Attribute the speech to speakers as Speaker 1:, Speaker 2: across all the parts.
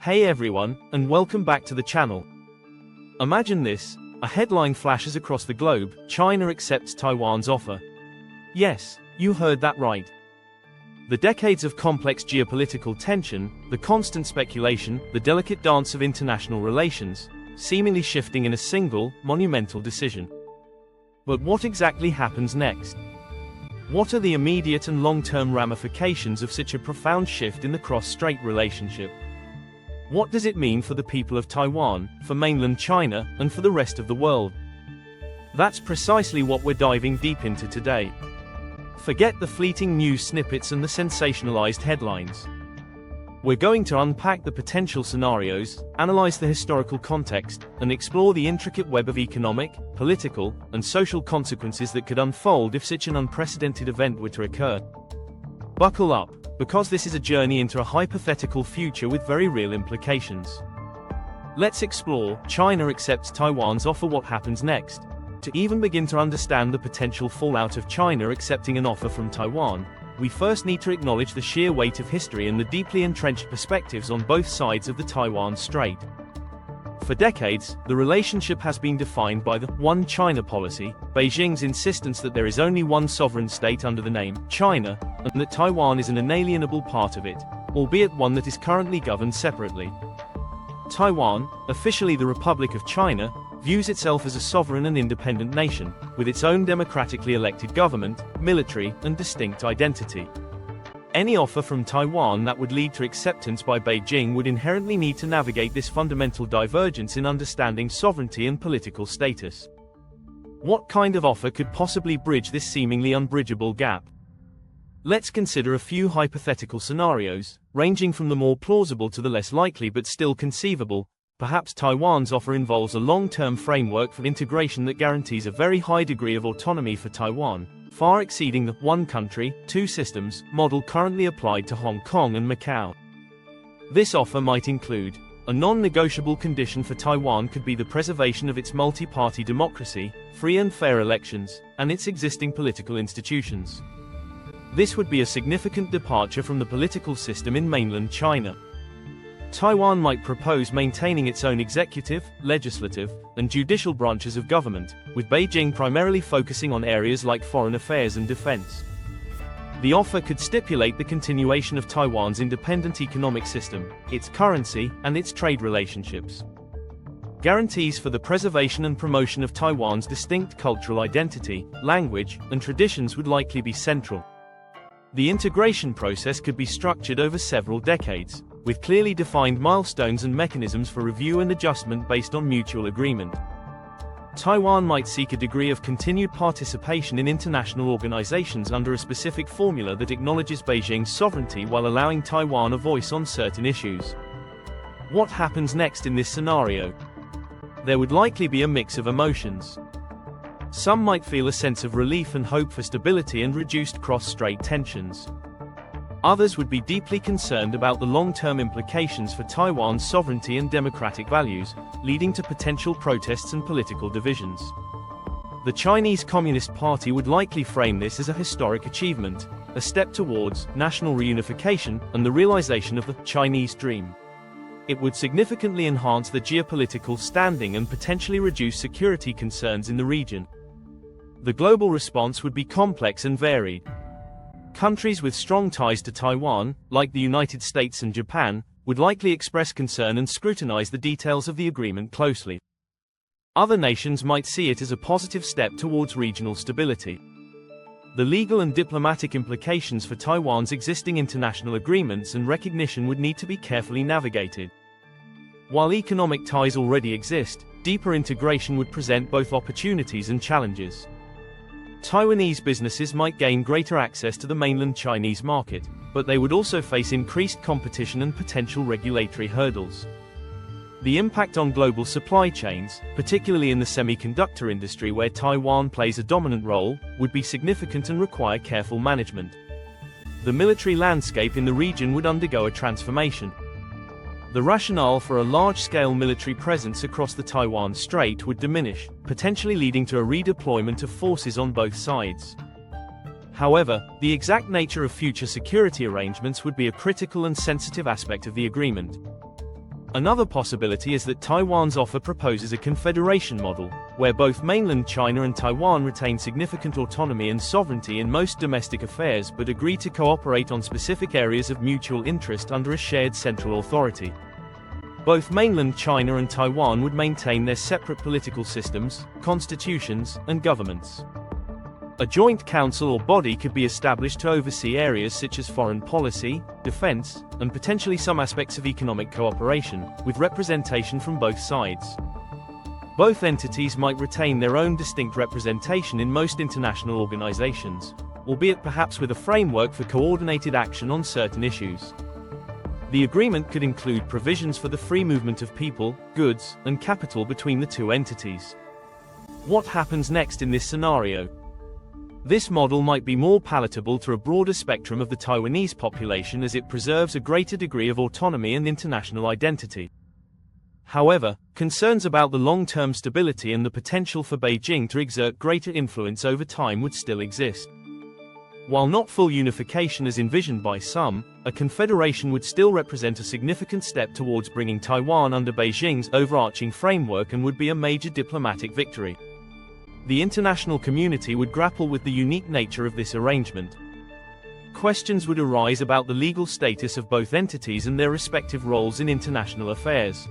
Speaker 1: Hey everyone, and welcome back to the channel. Imagine this, a headline flashes across the globe: China accepts Taiwan's offer. Yes, you heard that right. The decades of complex geopolitical tension, the constant speculation, the delicate dance of international relations, seemingly shifting in a single, monumental decision. But what exactly happens next? What are the immediate and long-term ramifications of such a profound shift in the cross-strait relationship? What does it mean for the people of Taiwan, for mainland China, and for the rest of the world? That's precisely what we're diving deep into today. Forget the fleeting news snippets and the sensationalized headlines. We're going to unpack the potential scenarios, analyze the historical context, and explore the intricate web of economic, political, and social consequences that could unfold if such an unprecedented event were to occur. Buckle up, because this is a journey into a hypothetical future with very real implications. Let's explore: China accepts Taiwan's offer. What happens next? To even begin to understand the potential fallout of China accepting an offer from Taiwan, we first need to acknowledge the sheer weight of history and the deeply entrenched perspectives on both sides of the Taiwan Strait. For decades, the relationship has been defined by the One China policy, Beijing's insistence that there is only one sovereign state under the name China, and that Taiwan is an inalienable part of it, albeit one that is currently governed separately. Taiwan, officially the Republic of China, views itself as a sovereign and independent nation, with its own democratically elected government, military, and distinct identity. Any offer from Taiwan that would lead to acceptance by Beijing would inherently need to navigate this fundamental divergence in understanding sovereignty and political status. What kind of offer could possibly bridge this seemingly unbridgeable gap? Let's consider a few hypothetical scenarios, ranging from the more plausible to the less likely but still conceivable. Perhaps Taiwan's offer involves a long-term framework for integration that guarantees a very high degree of autonomy for Taiwan, far exceeding the one country, two systems model currently applied to Hong Kong and Macau. This offer might include: a non-negotiable condition for Taiwan could be the preservation of its multi-party democracy, free and fair elections, and its existing political institutions. This would be a significant departure from the political system in mainland China. Taiwan might propose maintaining its own executive, legislative, and judicial branches of government, with Beijing primarily focusing on areas like foreign affairs and defense. The offer could stipulate the continuation of Taiwan's independent economic system, its currency, and its trade relationships. Guarantees for the preservation and promotion of Taiwan's distinct cultural identity, language, and traditions would likely be central. The integration process could be structured over several decades, with clearly defined milestones and mechanisms for review and adjustment based on mutual agreement. Taiwan might seek a degree of continued participation in international organizations under a specific formula that acknowledges Beijing's sovereignty while allowing Taiwan a voice on certain issues. What happens next in this scenario? There would likely be a mix of emotions. Some might feel a sense of relief and hope for stability and reduced cross-strait tensions. Others would be deeply concerned about the long-term implications for Taiwan's sovereignty and democratic values, leading to potential protests and political divisions. The Chinese Communist Party would likely frame this as a historic achievement, a step towards national reunification and the realization of the Chinese dream. It would significantly enhance the geopolitical standing and potentially reduce security concerns in the region. The global response would be complex and varied. Countries with strong ties to Taiwan, like the United States and Japan, would likely express concern and scrutinize the details of the agreement closely. Other nations might see it as a positive step towards regional stability. The legal and diplomatic implications for Taiwan's existing international agreements and recognition would need to be carefully navigated. While economic ties already exist, deeper integration would present both opportunities and challenges. Taiwanese businesses might gain greater access to the mainland Chinese market, but they would also face increased competition and potential regulatory hurdles. The impact on global supply chains, particularly in the semiconductor industry where Taiwan plays a dominant role, would be significant and require careful management. The military landscape in the region would undergo a transformation. The rationale for a large-scale military presence across the Taiwan Strait would diminish, potentially leading to a redeployment of forces on both sides. However, the exact nature of future security arrangements would be a critical and sensitive aspect of the agreement. Another possibility is that Taiwan's offer proposes a confederation model, where both mainland China and Taiwan retain significant autonomy and sovereignty in most domestic affairs but agree to cooperate on specific areas of mutual interest under a shared central authority. Both mainland China and Taiwan would maintain their separate political systems, constitutions, and governments. A joint council or body could be established to oversee areas such as foreign policy, defense, and potentially some aspects of economic cooperation, with representation from both sides. Both entities might retain their own distinct representation in most international organizations, albeit perhaps with a framework for coordinated action on certain issues. The agreement could include provisions for the free movement of people, goods, and capital between the two entities. What happens next in this scenario? This model might be more palatable to a broader spectrum of the Taiwanese population as it preserves a greater degree of autonomy and international identity. However, concerns about the long-term stability and the potential for Beijing to exert greater influence over time would still exist. While not full unification as envisioned by some, a confederation would still represent a significant step towards bringing Taiwan under Beijing's overarching framework and would be a major diplomatic victory. The international community would grapple with the unique nature of this arrangement. Questions would arise about the legal status of both entities and their respective roles in international affairs.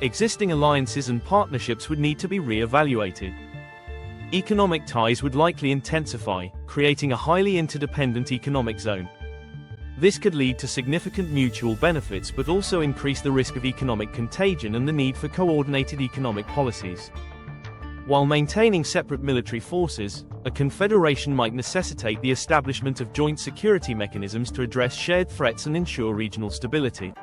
Speaker 1: Existing alliances and partnerships would need to be re-evaluated. Economic ties would likely intensify, creating a highly interdependent economic zone. This could lead to significant mutual benefits but also increase the risk of economic contagion and the need for coordinated economic policies. While maintaining separate military forces, a confederation might necessitate the establishment of joint security mechanisms to address shared threats and ensure regional stability.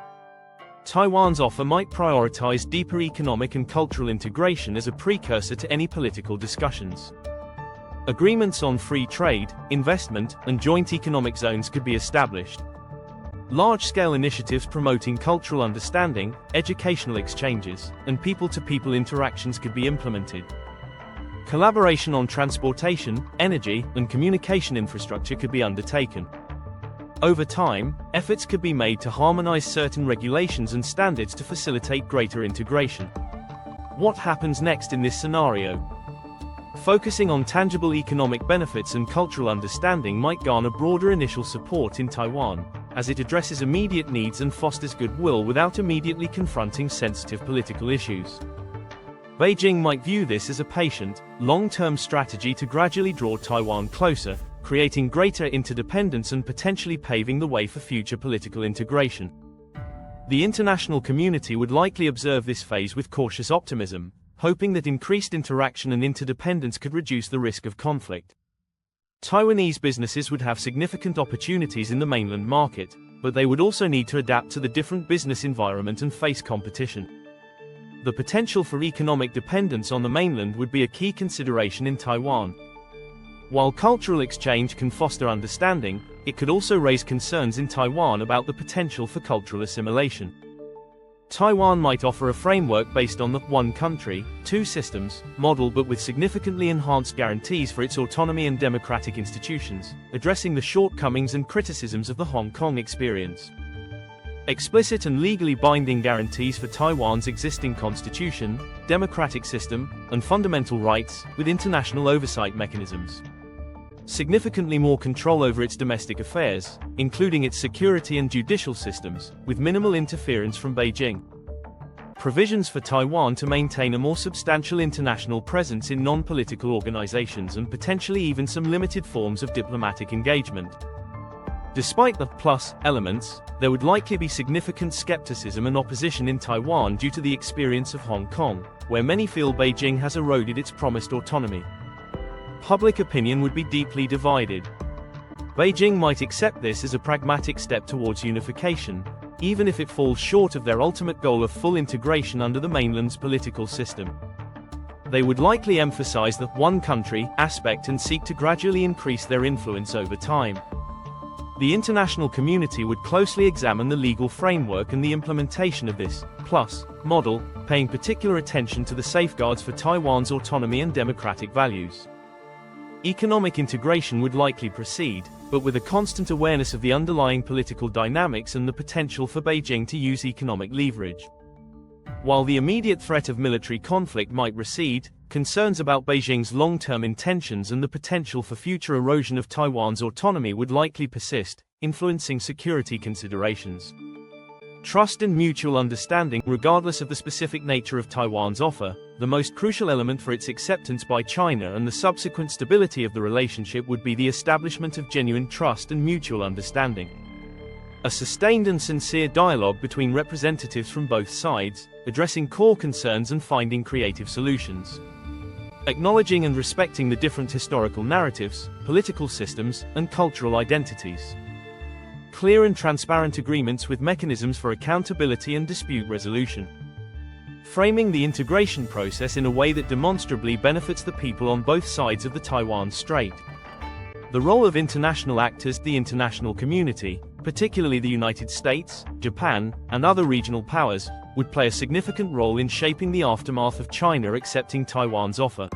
Speaker 1: Taiwan's offer might prioritize deeper economic and cultural integration as a precursor to any political discussions. Agreements on free trade, investment, and joint economic zones could be established. Large-scale initiatives promoting cultural understanding, educational exchanges, and people-to-people interactions could be implemented. Collaboration on transportation, energy, and communication infrastructure could be undertaken. Over time, efforts could be made to harmonize certain regulations and standards to facilitate greater integration. What happens next in this scenario? Focusing on tangible economic benefits and cultural understanding might garner broader initial support in Taiwan, as it addresses immediate needs and fosters goodwill without immediately confronting sensitive political issues. Beijing might view this as a patient, long-term strategy to gradually draw Taiwan closer, creating greater interdependence and potentially paving the way for future political integration. The international community would likely observe this phase with cautious optimism, hoping that increased interaction and interdependence could reduce the risk of conflict. Taiwanese businesses would have significant opportunities in the mainland market, but they would also need to adapt to the different business environment and face competition. The potential for economic dependence on the mainland would be a key consideration in Taiwan. While cultural exchange can foster understanding, it could also raise concerns in Taiwan about the potential for cultural assimilation. Taiwan might offer a framework based on the one country, two systems model but with significantly enhanced guarantees for its autonomy and democratic institutions, addressing the shortcomings and criticisms of the Hong Kong experience. Explicit and legally binding guarantees for Taiwan's existing constitution, democratic system, and fundamental rights, with international oversight mechanisms. Significantly more control over its domestic affairs, including its security and judicial systems, with minimal interference from Beijing. Provisions for Taiwan to maintain a more substantial international presence in non-political organizations and potentially even some limited forms of diplomatic engagement. Despite the plus elements, there would likely be significant skepticism and opposition in Taiwan due to the experience of Hong Kong, where many feel Beijing has eroded its promised autonomy. Public opinion would be deeply divided. Beijing might accept this as a pragmatic step towards unification, even if it falls short of their ultimate goal of full integration under the mainland's political system. They would likely emphasize the one country aspect and seek to gradually increase their influence over time. The international community would closely examine the legal framework and the implementation of this plus model, paying particular attention to the safeguards for Taiwan's autonomy and democratic values. Economic integration would likely proceed, but with a constant awareness of the underlying political dynamics and the potential for Beijing to use economic leverage. While the immediate threat of military conflict might recede, concerns about Beijing's long-term intentions and the potential for future erosion of Taiwan's autonomy would likely persist, influencing security considerations. Trust and mutual understanding, regardless of the specific nature of Taiwan's offer, the most crucial element for its acceptance by China and the subsequent stability of the relationship would be the establishment of genuine trust and mutual understanding. A sustained and sincere dialogue between representatives from both sides, addressing core concerns and finding creative solutions. Acknowledging and respecting the different historical narratives, political systems, and cultural identities. Clear and transparent agreements with mechanisms for accountability and dispute resolution. Framing the integration process in a way that demonstrably benefits the people on both sides of the Taiwan Strait. The role of international actors, the international community, particularly the United States, Japan, and other regional powers, would play a significant role in shaping the aftermath of China accepting Taiwan's offer.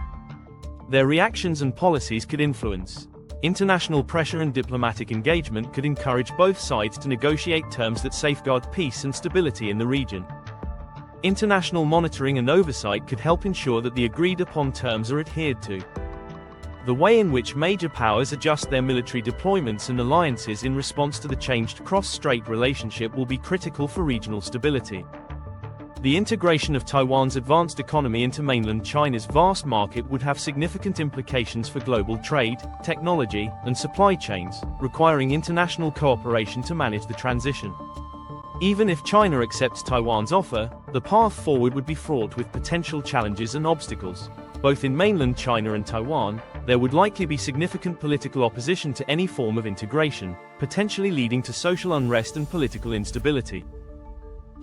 Speaker 1: Their reactions and policies could influence. International pressure and diplomatic engagement could encourage both sides to negotiate terms that safeguard peace and stability in the region. International monitoring and oversight could help ensure that the agreed-upon terms are adhered to. The way in which major powers adjust their military deployments and alliances in response to the changed cross-strait relationship will be critical for regional stability. The integration of Taiwan's advanced economy into mainland China's vast market would have significant implications for global trade, technology, and supply chains, requiring international cooperation to manage the transition. Even if China accepts Taiwan's offer, the path forward would be fraught with potential challenges and obstacles. Both in mainland China and Taiwan, there would likely be significant political opposition to any form of integration, potentially leading to social unrest and political instability.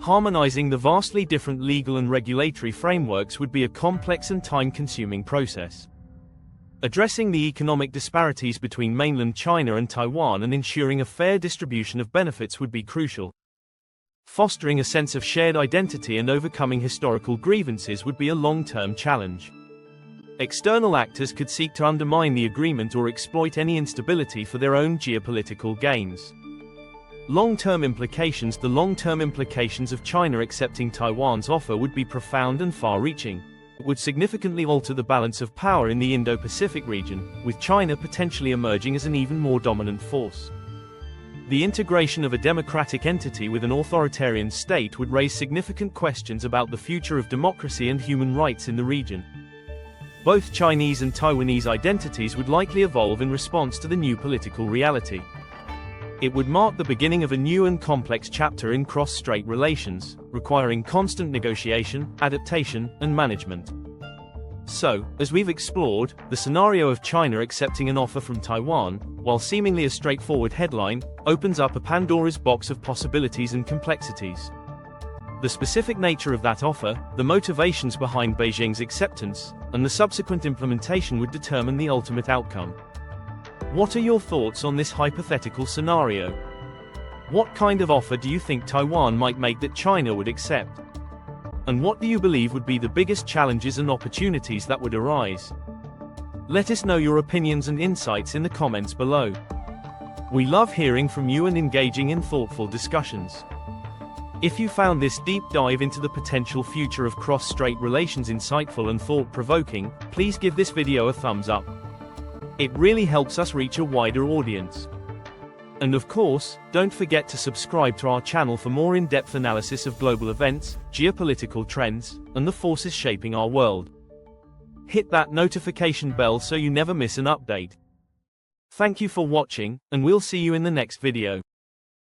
Speaker 1: Harmonizing the vastly different legal and regulatory frameworks would be a complex and time-consuming process. Addressing the economic disparities between mainland China and Taiwan and ensuring a fair distribution of benefits would be crucial. Fostering a sense of shared identity and overcoming historical grievances would be a long-term challenge. External actors could seek to undermine the agreement or exploit any instability for their own geopolitical gains. The long-term implications of China accepting Taiwan's offer would be profound and far-reaching. It would significantly alter the balance of power in the Indo-Pacific region, with China potentially emerging as an even more dominant force. The integration of a democratic entity with an authoritarian state would raise significant questions about the future of democracy and human rights in the region. Both Chinese and Taiwanese identities would likely evolve in response to the new political reality. It would mark the beginning of a new and complex chapter in cross-strait relations, requiring constant negotiation, adaptation, and management. So, as we've explored, the scenario of China accepting an offer from Taiwan, while seemingly a straightforward headline, opens up a Pandora's box of possibilities and complexities. The specific nature of that offer, the motivations behind Beijing's acceptance, and the subsequent implementation would determine the ultimate outcome. What are your thoughts on this hypothetical scenario? What kind of offer do you think Taiwan might make that China would accept? And what do you believe would be the biggest challenges and opportunities that would arise? Let us know your opinions and insights in the comments below. We love hearing from you and engaging in thoughtful discussions. If you found this deep dive into the potential future of cross-strait relations insightful and thought-provoking, please give this video a thumbs up. It really helps us reach a wider audience. And of course, don't forget to subscribe to our channel for more in-depth analysis of global events, geopolitical trends, and the forces shaping our world. Hit that notification bell so you never miss an update. Thank you for watching, and we'll see you in the next video.